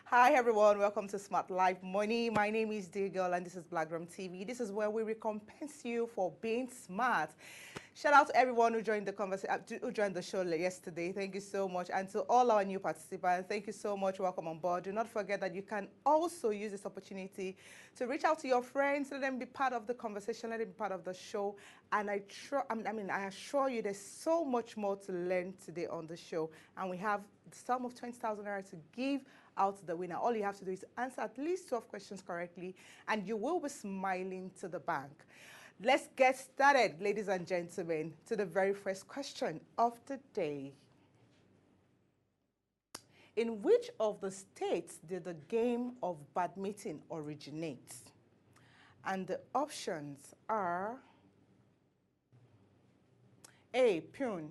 Hi everyone, welcome to Smart Life Money. My name is Girl and this is Blackgram TV. This is where we recompense you for being smart. Shout out to everyone who joined the conversation, who joined the show yesterday. Thank you so much. And to all our new participants, thank you so much. Welcome on board. Do not forget that you can also use this opportunity to reach out to your friends, let them be part of the conversation, let them be part of the show. And I assure you there's so much more to learn today on the show. And we have the sum of 20,000 naira to give out to the winner. All you have to do is answer at least 12 questions correctly, and you will be smiling to the bank. Let's get started, ladies and gentlemen, to the very first question of the day. In which of the states did the game of badminton originate? And the options are A, Pune,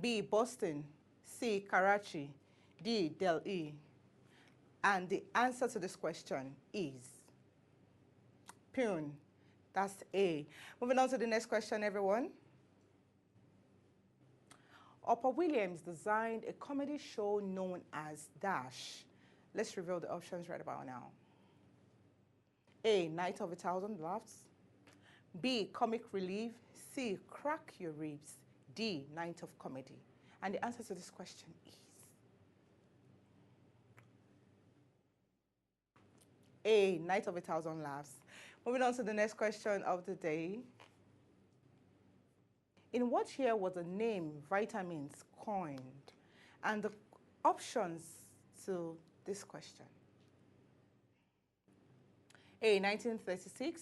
B, Boston, C, Karachi, D, Delhi. And the answer to this question is Pune. That's A. Moving on to the next question, everyone. Upper Williams designed a comedy show known as Dash. Let's reveal the options right about now. A, Night of 1,000 Laughs. B, Comic Relief. C, Crack Your Ribs. D, Night of Comedy. And the answer to this question is A, Night of 1,000 Laughs. Moving on to the next question of the day. In what year was the name vitamins coined? And the options to this question. A, 1936,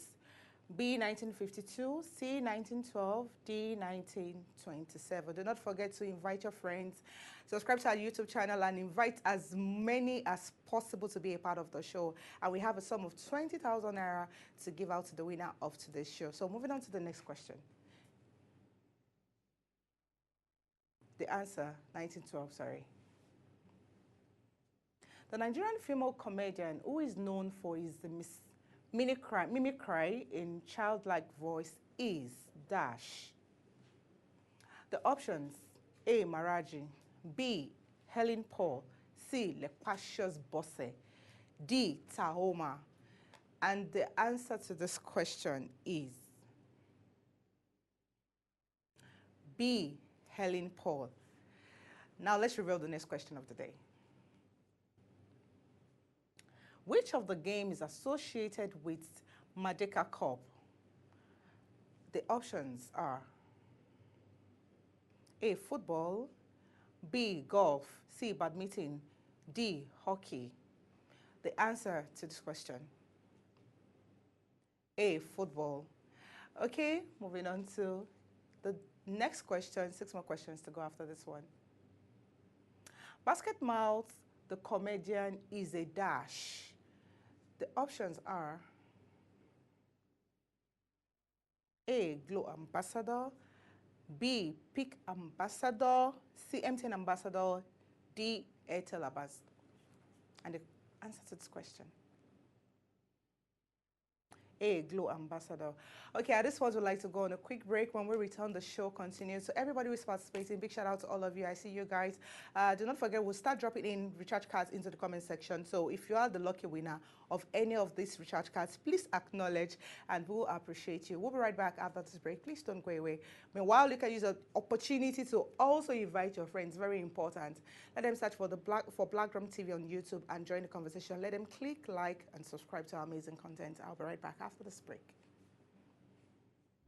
B, 1952, C, 1912, D, 1927. Do not forget to invite your friends, subscribe to our YouTube channel, and invite as many as possible to be a part of the show. And we have a sum of 20,000 naira to give out to the winner of today's show. So moving on to the next question. The answer, 1912, sorry. The Nigerian female comedian who is known for his mimicry in childlike voice is Dash. The options, A, Maraji, B, Helen Paul, C, Lepasius Bosse, D, Tahoma. And the answer to this question is B, Helen Paul. Now let's reveal the next question of the day. Which of the games is associated with Madeka Cup? The options are A, football, B, golf, C, badminton, D, hockey. The answer to this question, A, football. Okay, moving on to the next question, 6 more questions to go after this one. Basket Mouth, the comedian, is a dash. The options are A, Glow Ambassador, B, Peak Ambassador, C, MTN Ambassador, D, Airtel Ambassador. And the answer to this question, A, Glow Ambassador. Okay, at this point, we'd like to go on a quick break. When we return, the show continues. So everybody who is participating, big shout out to all of you. I see you guys. Do not forget, we'll start dropping in recharge cards into the comment section. So if you are the lucky winner of any of these recharge cards, please acknowledge and we'll appreciate you. We'll be right back after this break. Please don't go away. Meanwhile, you can use an opportunity to also invite your friends. Very important. Let them search for Blackgram TV on YouTube and join the conversation. Let them click like and subscribe to our amazing content. I'll be right back after this break.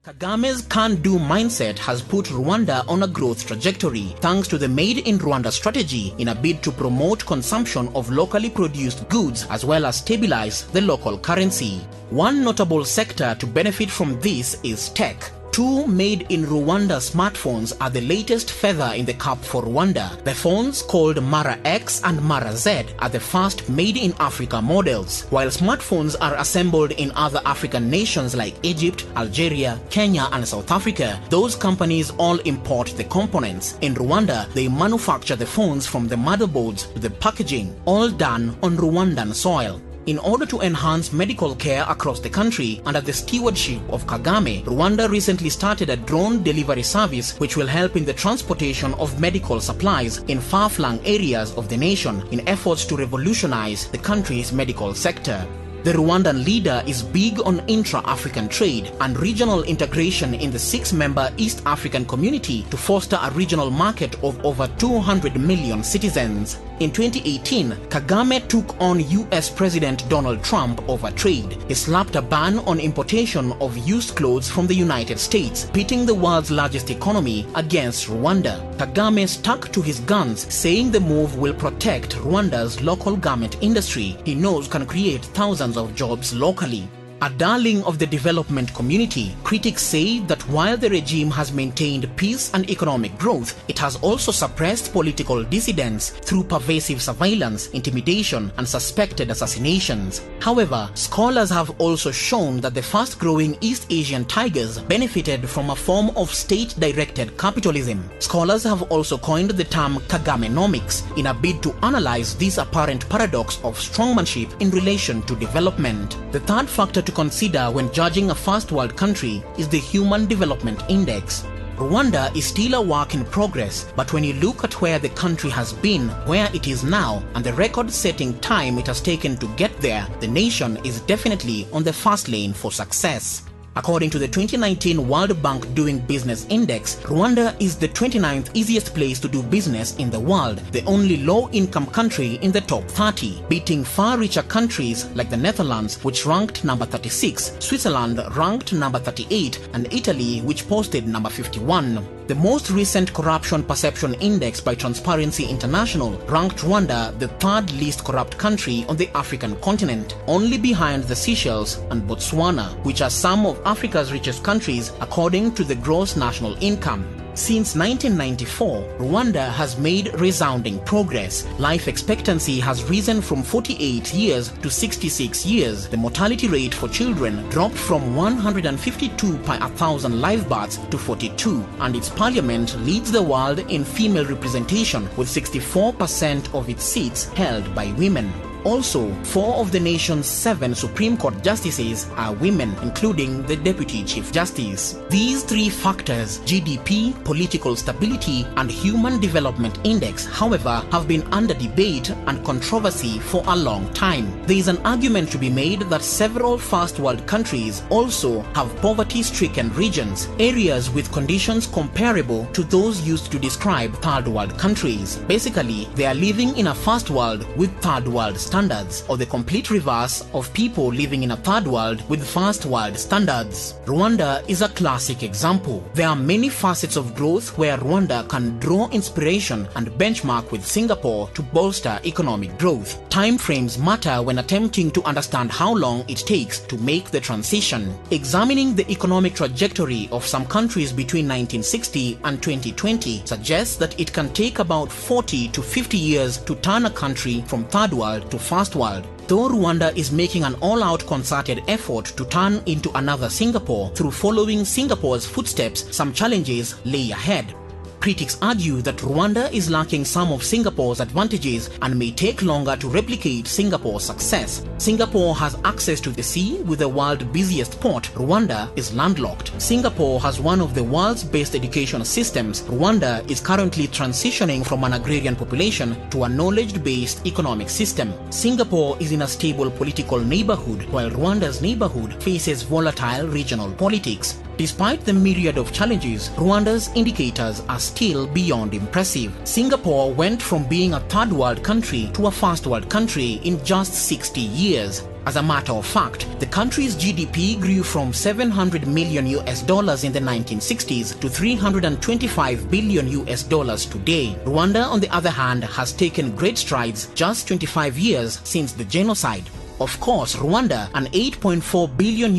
Kagame's can-do mindset has put Rwanda on a growth trajectory thanks to the Made in Rwanda strategy in a bid to promote consumption of locally produced goods as well as stabilize the local currency. One notable sector to benefit from this is tech. 2 Made in Rwanda smartphones are the latest feather in the cap for Rwanda. The phones, called Mara X and Mara Z, are the first Made in Africa models, while smartphones are assembled in other African nations like Egypt, Algeria, Kenya, and South Africa. Those companies all import the components. In Rwanda, they manufacture the phones from the motherboards to the packaging, all done on Rwandan soil. In order to enhance medical care across the country under the stewardship of Kagame, Rwanda recently started a drone delivery service which will help in the transportation of medical supplies in far-flung areas of the nation in efforts to revolutionize the country's medical sector. The Rwandan leader is big on intra-African trade and regional integration in the 6-member East African community to foster a regional market of over 200 million citizens. In 2018, Kagame took on US President Donald Trump over trade. He slapped a ban on importation of used clothes from the United States, pitting the world's largest economy against Rwanda. Kagame stuck to his guns, saying the move will protect Rwanda's local garment industry he knows can create thousands of jobs locally. A darling of the development community, critics say that while the regime has maintained peace and economic growth, it has also suppressed political dissidents through pervasive surveillance, intimidation, and suspected assassinations. However, scholars have also shown that the fast-growing East Asian tigers benefited from a form of state-directed capitalism. Scholars have also coined the term Kagamenomics in a bid to analyze this apparent paradox of strongmanship in relation to development. The third factor to consider when judging a first world country is the Human Development Index. Rwanda is still a work in progress, but when you look at where the country has been, where it is now, and the record-setting time it has taken to get there, the nation is definitely on the fast lane for success. According to the 2019 World Bank Doing Business Index, Rwanda is the 29th easiest place to do business in the world, the only low-income country in the top 30, beating far richer countries like the Netherlands, which ranked number 36, Switzerland ranked number 38, and Italy, which posted number 51. The most recent Corruption Perception Index by Transparency International ranked Rwanda the third least corrupt country on the African continent, only behind the Seychelles and Botswana, which are some of Africa's richest countries according to the gross national income. Since 1994, Rwanda has made resounding progress. Life expectancy has risen from 48 years to 66 years. The mortality rate for children dropped from 152 per 1,000 live births to 42, and its parliament leads the world in female representation, with 64% of its seats held by women. Also, 4 of the nation's 7 Supreme Court justices are women, including the Deputy Chief Justice. These 3 factors, GDP, political stability, and Human Development Index, however, have been under debate and controversy for a long time. There is an argument to be made that several first world countries also have poverty-stricken regions, areas with conditions comparable to those used to describe third world countries. Basically, they are living in a first world with third world standards, or the complete reverse of people living in a third world with first world standards. Rwanda is a classic example. There are many facets of growth where Rwanda can draw inspiration and benchmark with Singapore to bolster economic growth. Time frames matter when attempting to understand how long it takes to make the transition. Examining the economic trajectory of some countries between 1960 and 2020 suggests that it can take about 40 to 50 years to turn a country from third world to first world. Though Rwanda is making an all-out concerted effort to turn into another Singapore through following Singapore's footsteps, some challenges lay ahead. Critics argue that Rwanda is lacking some of Singapore's advantages and may take longer to replicate Singapore's success. Singapore has access to the sea with the world's busiest port. Rwanda is landlocked. Singapore has one of the world's best education systems. Rwanda is currently transitioning from an agrarian population to a knowledge-based economic system. Singapore is in a stable political neighborhood, while Rwanda's neighborhood faces volatile regional politics. Despite the myriad of challenges, Rwanda's indicators are still beyond impressive. Singapore went from being a third world country to a first world country in just 60 years. As a matter of fact, the country's GDP grew from $700 million in the 1960s to $325 billion today. Rwanda, on the other hand, has taken great strides just 25 years since the genocide. Of course, Rwanda, an $8.4 billion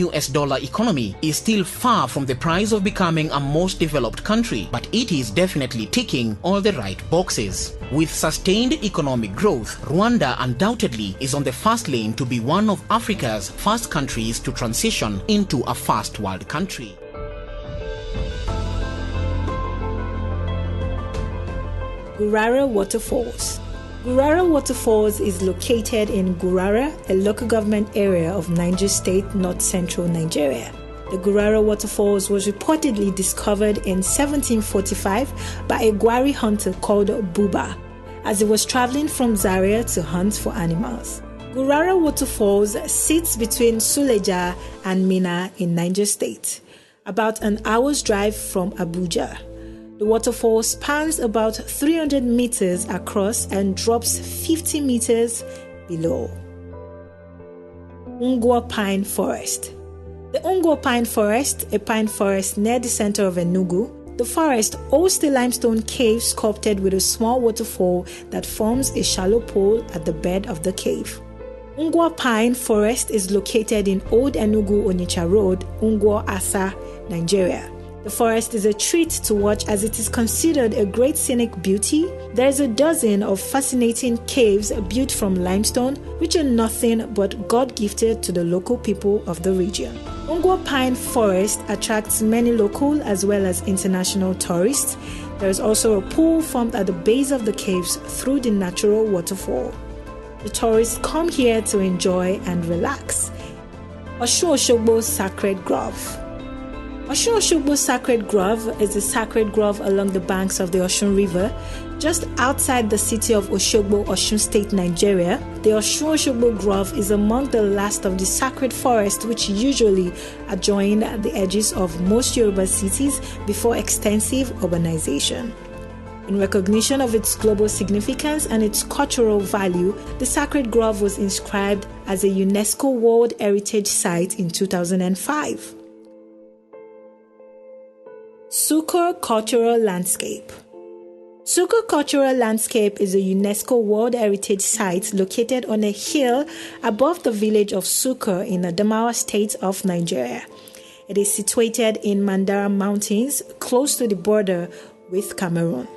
economy, is still far from the prize of becoming a most developed country, but it is definitely ticking all the right boxes. With sustained economic growth, Rwanda undoubtedly is on the fast lane to be one of Africa's first countries to transition into a first world country. Gurara Waterfalls. Gurara Waterfalls is located in Gurara, a local government area of Niger State, north-central Nigeria. The Gurara Waterfalls was reportedly discovered in 1745 by a Gwari hunter called Buba, as he was traveling from Zaria to hunt for animals. Gurara Waterfalls sits between Suleja and Minna in Niger State, about an hour's drive from Abuja. The waterfall spans about 300 meters across and drops 50 meters below. Ungwa Pine Forest. The Ungwa Pine Forest, a pine forest near the center of Enugu, the forest hosts a limestone cave sculpted with a small waterfall that forms a shallow pool at the bed of the cave. Ungwa Pine Forest is located in Old Enugu Onitsha Road, Ungwa Asa, Nigeria. The forest is a treat to watch as it is considered a great scenic beauty. There is a dozen of fascinating caves built from limestone, which are nothing but God-gifted to the local people of the region. Ungwa Pine Forest attracts many local as well as international tourists. There is also a pool formed at the base of the caves through the natural waterfall. The tourists come here to enjoy and relax. Osun Osogbo Sacred Grove. Osun Osogbo Sacred Grove is a sacred grove along the banks of the Osun River, just outside the city of Osogbo, Osun State, Nigeria. The Osun Osogbo Grove is among the last of the sacred forests which usually adjoin the edges of most Yoruba cities before extensive urbanization. In recognition of its global significance and its cultural value, the Sacred Grove was inscribed as a UNESCO World Heritage Site in 2005. Sukur Cultural Landscape. Sukur Cultural Landscape is a UNESCO World Heritage Site located on a hill above the village of Sukur in Adamawa State of Nigeria. It is situated in Mandara Mountains, close to the border with Cameroon.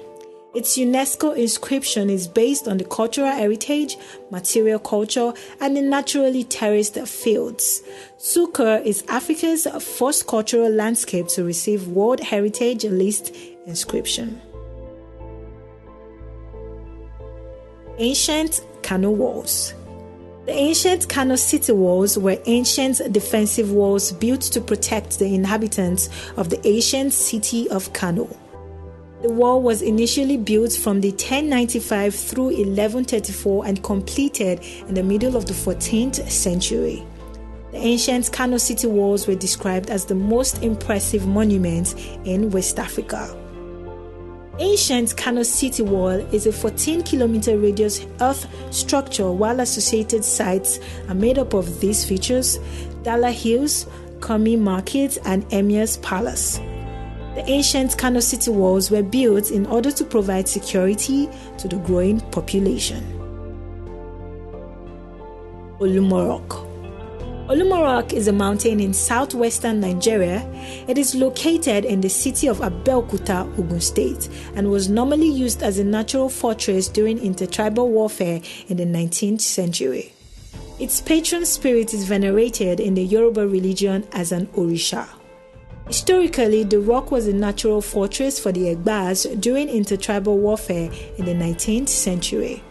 Its UNESCO inscription is based on the cultural heritage, material culture, and the naturally terraced fields. Sukur is Africa's first cultural landscape to receive World Heritage List inscription. Ancient Kano Walls. The ancient Kano city walls were ancient defensive walls built to protect the inhabitants of the ancient city of Kano. The wall was initially built from the 1095 through 1134 and completed in the middle of the 14th century. The ancient Kano city walls were described as the most impressive monuments in West Africa. Ancient Kano city wall is a 14-kilometer radius earth structure, while associated sites are made up of these features: Dala Hills, Kumi Market, and Emir's Palace. The ancient Kano city walls were built in order to provide security to the growing population. Ulumarok. Ulumarok is a mountain in southwestern Nigeria. It is located in the city of Abeokuta, Ogun State, and was normally used as a natural fortress during intertribal warfare in the 19th century. Its patron spirit is venerated in the Yoruba religion as an Orisha. Historically, the rock was a natural fortress for the Egbas during intertribal warfare in the 19th century.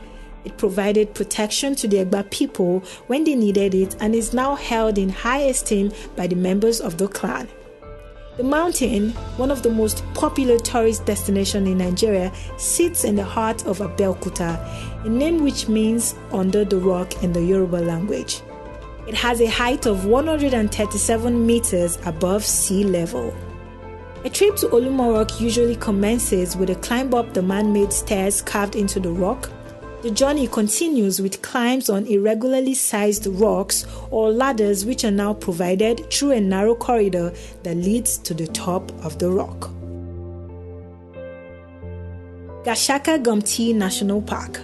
It provided protection to the Egba people when they needed it and is now held in high esteem by the members of the clan. The mountain, one of the most popular tourist destinations in Nigeria, sits in the heart of Abeokuta, a name which means under the rock in the Yoruba language. It has a height of 137 meters above sea level. A trip to Ulumarok usually commences with a climb up the man-made stairs carved into the rock. The journey continues with climbs on irregularly sized rocks or ladders, which are now provided through a narrow corridor that leads to the top of the rock. Gashaka Gumti National Park.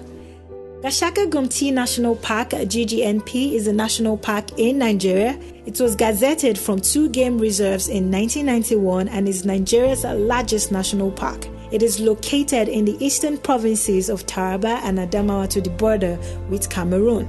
Gashaka Gumti National Park, GGNP, is a national park in Nigeria. It was gazetted from 2 game reserves in 1991 and is Nigeria's largest national park. It is located in the eastern provinces of Taraba and Adamawa to the border with Cameroon.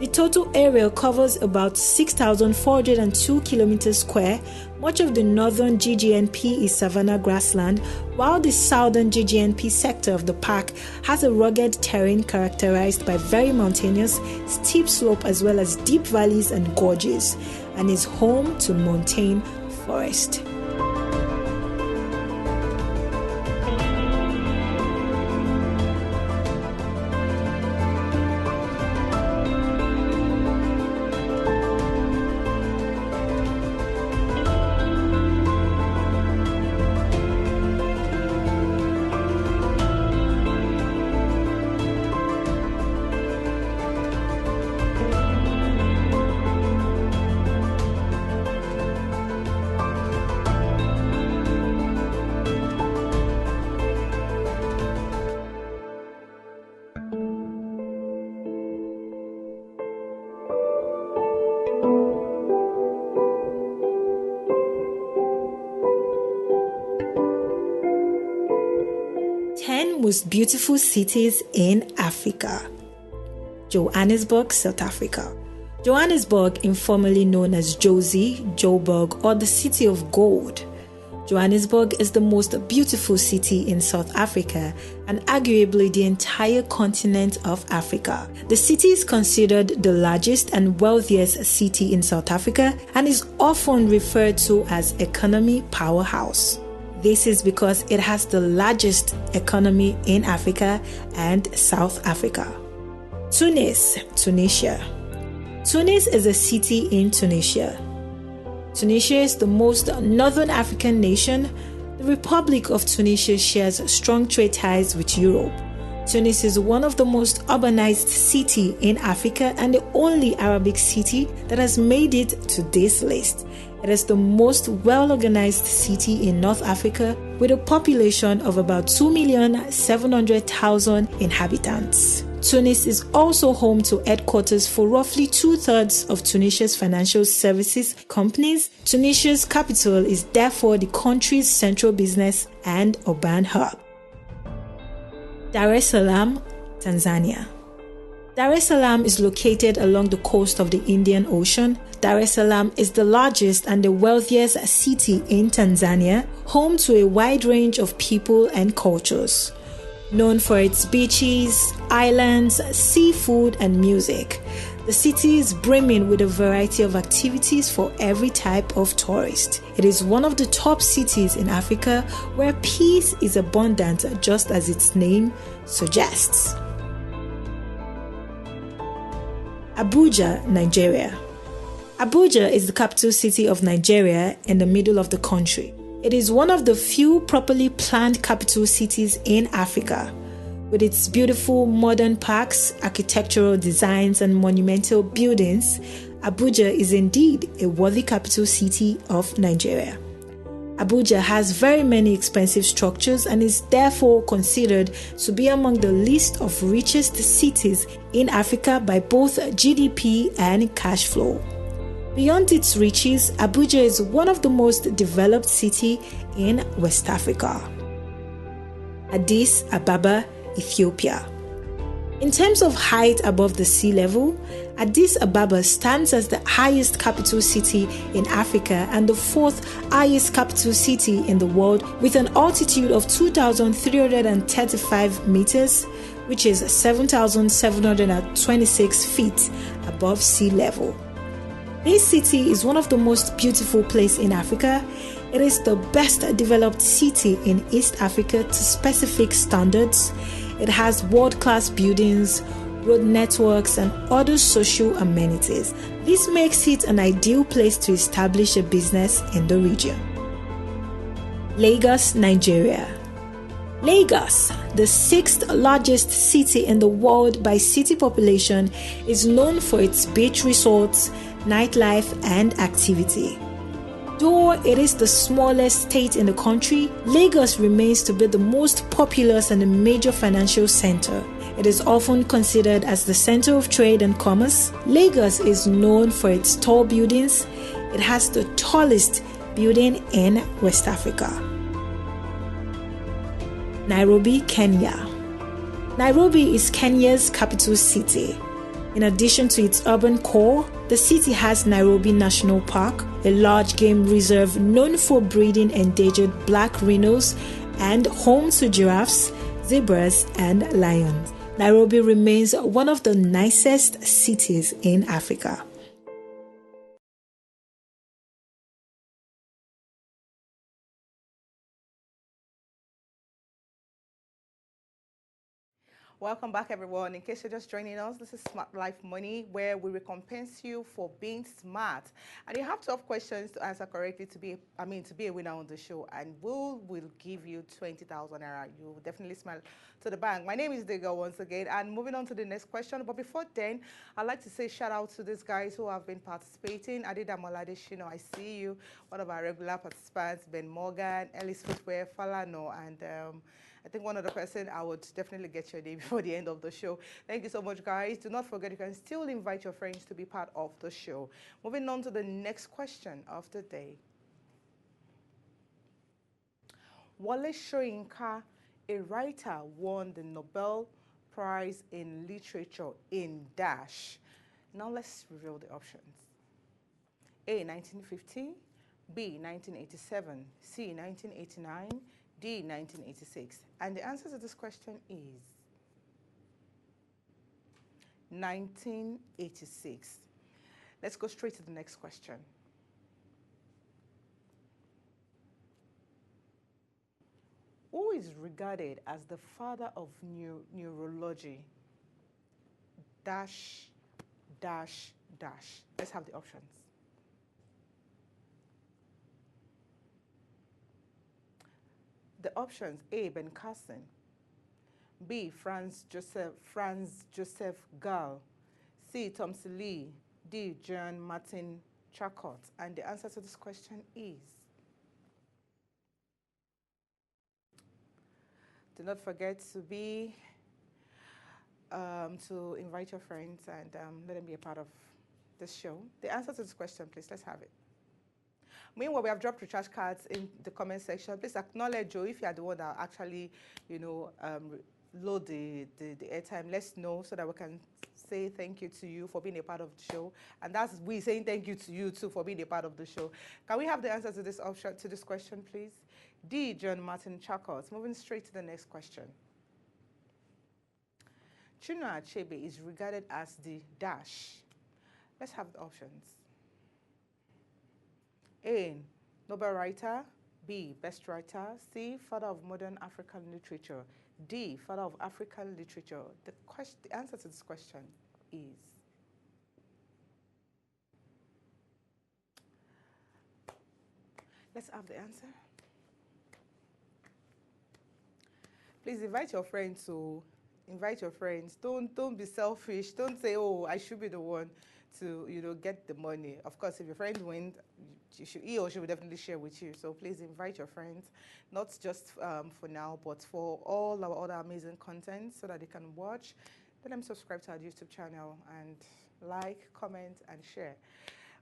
The total area covers about 6,402 kilometers square. Much of the northern GGNP is savanna grassland, while the southern GGNP sector of the park has a rugged terrain characterized by very mountainous, steep slope as well as deep valleys and gorges, and is home to montane forest. Most beautiful cities in Africa. Johannesburg, South Africa. Johannesburg, informally known as Jozi, Joburg, or the City of Gold. Johannesburg is the most beautiful city in South Africa and arguably the entire continent of Africa. The city is considered the largest and wealthiest city in South Africa and is often referred to as economy powerhouse. This is because it has the largest economy in Africa and South Africa. Tunis, Tunisia. Tunis is a city in Tunisia. Tunisia is the most northern African nation. The Republic of Tunisia shares strong trade ties with Europe. Tunis is one of the most urbanized cities in Africa and the only Arabic city that has made it to this list. It is the most well-organized city in North Africa with a population of about 2,700,000 inhabitants. Tunis is also home to headquarters for roughly 2/3 of Tunisia's financial services companies. Tunisia's capital is therefore the country's central business and urban hub. Dar es Salaam, Tanzania. Dar es Salaam is located along the coast of the Indian Ocean. Dar es Salaam is the largest and the wealthiest city in Tanzania, home to a wide range of people and cultures. Known for its beaches, islands, seafood, and music, the city is brimming with a variety of activities for every type of tourist. It is one of the top cities in Africa where peace is abundant, just as its name suggests. Abuja, Nigeria. Abuja is the capital city of Nigeria in the middle of the country. It is one of the few properly planned capital cities in Africa. With its beautiful modern parks, architectural designs, and monumental buildings, Abuja is indeed a worthy capital city of Nigeria. Abuja has very many expensive structures and is therefore considered to be among the list of richest cities in Africa by both GDP and cash flow. Beyond its riches, Abuja is one of the most developed cities in West Africa. Addis Ababa, Ethiopia. In terms of height above the sea level, Addis Ababa stands as the highest capital city in Africa and the fourth highest capital city in the world, with an altitude of 2,335 meters, which is 7,726 feet above sea level. This city is one of the most beautiful places in Africa. It is the best developed city in East Africa to specific standards. It has world-class buildings, road networks, and other social amenities. This makes it an ideal place to establish a business in the region. Lagos, Nigeria. Lagos, the sixth largest city in the world by city population, is known for its beach resorts, nightlife, and activity. Though it is the smallest state in the country, Lagos remains to be the most populous and a major financial center. It is often considered as the center of trade and commerce. Lagos is known for its tall buildings. It has the tallest building in West Africa. Nairobi, Kenya. Nairobi is Kenya's capital city. In addition to its urban core, the city has Nairobi National Park, a large game reserve known for breeding endangered black rhinos and home to giraffes, zebras, and lions. Nairobi remains one of the nicest cities in Africa. Welcome back, everyone. In case you're just joining us, this is Smart Life Money, where we recompense you for being smart. And you have 12 questions to answer correctly to be a winner on the show. And we'll give you 20,000 naira. You will definitely smile to the bank. My name is Dara once again. And moving on to the next question. But before then, I'd like to say shout out to these guys who have been participating. Adidamolade Shino, I see you. One of our regular participants, Ben Morgan, Ellis Footwear, Falano, and I think one other person, I would definitely get your name before the end of the show. Thank you so much, guys. Do not forget, you can still invite your friends to be part of the show. Moving on to the next question of the day. Wale Soyinka, a writer, won the Nobel Prize in Literature in dash. Now let's reveal the options. A, 1950, B, 1987, C, 1989, D, 1986. And the answer to this question is 1986. Let's go straight to the next question. Who is regarded as the father of neurology? Dash, dash, dash. Let's have the options. The options: A, Ben Carson, B, Franz Joseph Gall, C, Thompson Lee, D, John Martin Charcot. And the answer to this question is, do not forget to invite your friends and let them be a part of this show. The answer to this question, please, let's have it. Meanwhile, we have dropped recharge cards in the comment section. Please acknowledge, Joe, if you are the one that actually, load the airtime. Let's know so that we can say thank you to you for being a part of the show. And that's we saying thank you to you, too, for being a part of the show. Can we have the answer to this option, to this question, please? D, John Martin Charcot. Moving straight to the next question. Chinua Achebe is regarded as the dash. Let's have the options. A, Nobel writer, B, best writer, C, father of modern African literature, D, father of African literature. The answer to this question is let's have the answer. Please invite your friends to invite your friends. Don't be selfish. Don't say, oh, I should be the one to get the money. Of course, if your friend wins, he or she will definitely share with you. So please invite your friends, not just for now, but for all our other amazing content, so that they can watch. Let them subscribe to our YouTube channel and like, comment, and share.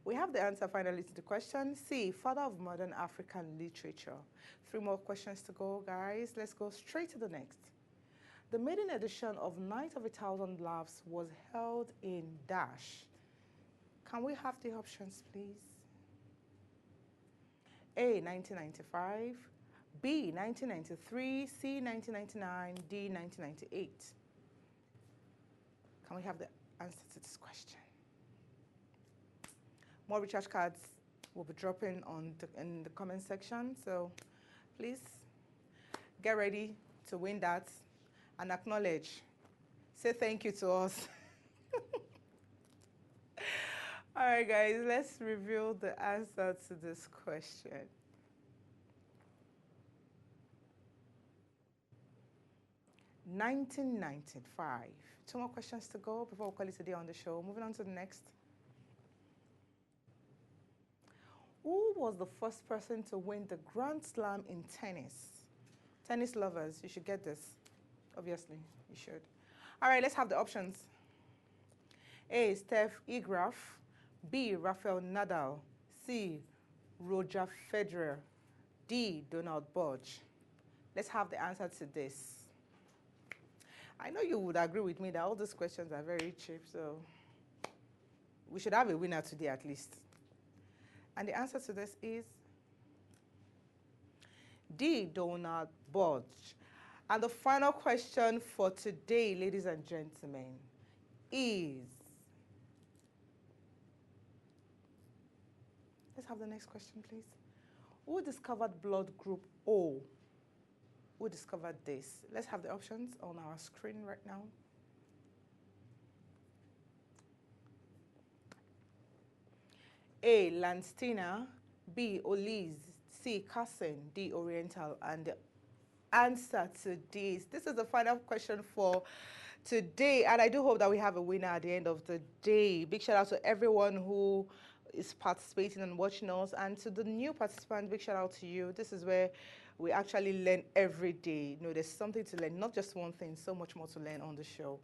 We have the answer finally to the question. C, father of modern African literature. 3 more questions to go, guys. Let's go straight to the next. The maiden edition of Night of 1,000 Laughs was held in dash. Can we have the options, please? A, 1995, B, 1993, C, 1999, D, 1998. Can we have the answer to this question? More recharge cards will be dropping in the comment section, so please get ready to win that and acknowledge. Say thank you to us. All right, guys, let's reveal the answer to this question. $1995. 2 more questions to go before we call it a day on the show. Moving on to the next. Who was the first person to win the Grand Slam in tennis? Tennis lovers, you should get this. Obviously, you should. All right, let's have the options. A, Steph Graf, B, Rafael Nadal, C, Roger Federer, D, Donald Budge. Let's have the answer to this. I know you would agree with me that all these questions are very cheap, so We should have a winner today at least. And the answer to this is D, Donald Budge. And the final question for today, ladies and gentlemen, is, let's have the next question, please. Who discovered blood group O? Who discovered this? Let's have the options on our screen right now. A, Lanstina, B, Oliz, C, Carson, D, Oriental, and the answer to this is the final question for today, and I do hope that we have a winner at the end of the day. Big shout out to everyone who is participating and watching us, and to the new participant, big shout out to you. This is where we actually learn every day. You know, there's something to learn, not just one thing, so much more to learn on the show.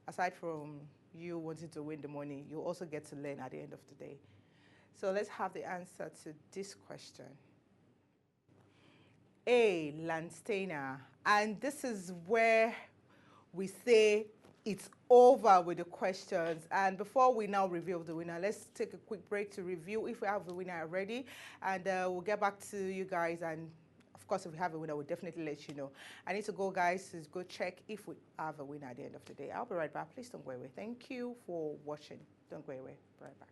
Aside from you wanting to win the money, you also get to learn at the end of the day. So let's have the answer to this question. A, Landsteiner. And this is where we say it's over with the questions. And before we now reveal the winner, let's take a quick break to review if we have the winner already. And we'll get back to you guys. And of course, if we have a winner, we'll definitely let you know. I need to go, guys, to go check if we have a winner at the end of the day. I'll be right back. Please don't go away. Thank you for watching. Don't go away. Be right back.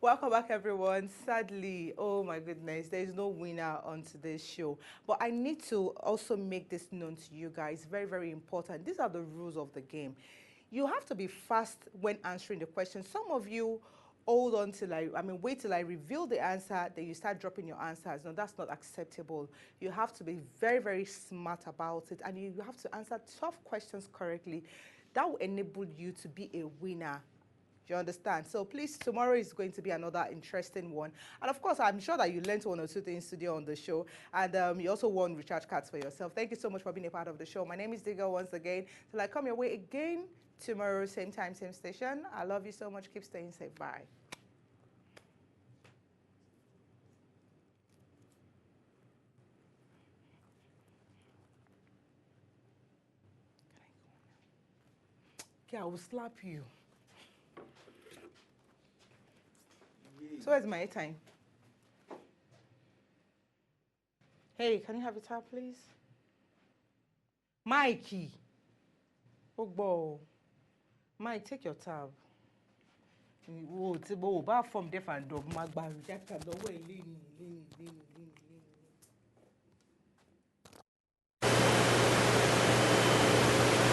Welcome back, everyone. Sadly, oh my goodness, there is no winner on today's show. But I need to also make this known to you guys. Very, very important. These are the rules of the game. You have to be fast when answering the question. Some of you hold on till wait till I reveal the answer, then you start dropping your answers. No, that's not acceptable. You have to be very, very smart about it, and you have to answer tough questions correctly. That will enable you to be a winner. Do you understand? So please, tomorrow is going to be another interesting one. And of course, I'm sure that you learned one or two things today on the show. And you also won recharge cards for yourself. Thank you so much for being a part of the show. My name is Digga once again. Till I come your way again tomorrow, same time, same station. I love you so much. Keep staying safe. Bye. Yeah, I will slap you. So where's my time? Hey, can you have a tab, please? Mikey. Ogbo. Mike, take your tab. Oh, from deaf and dog. Magba, reject the way.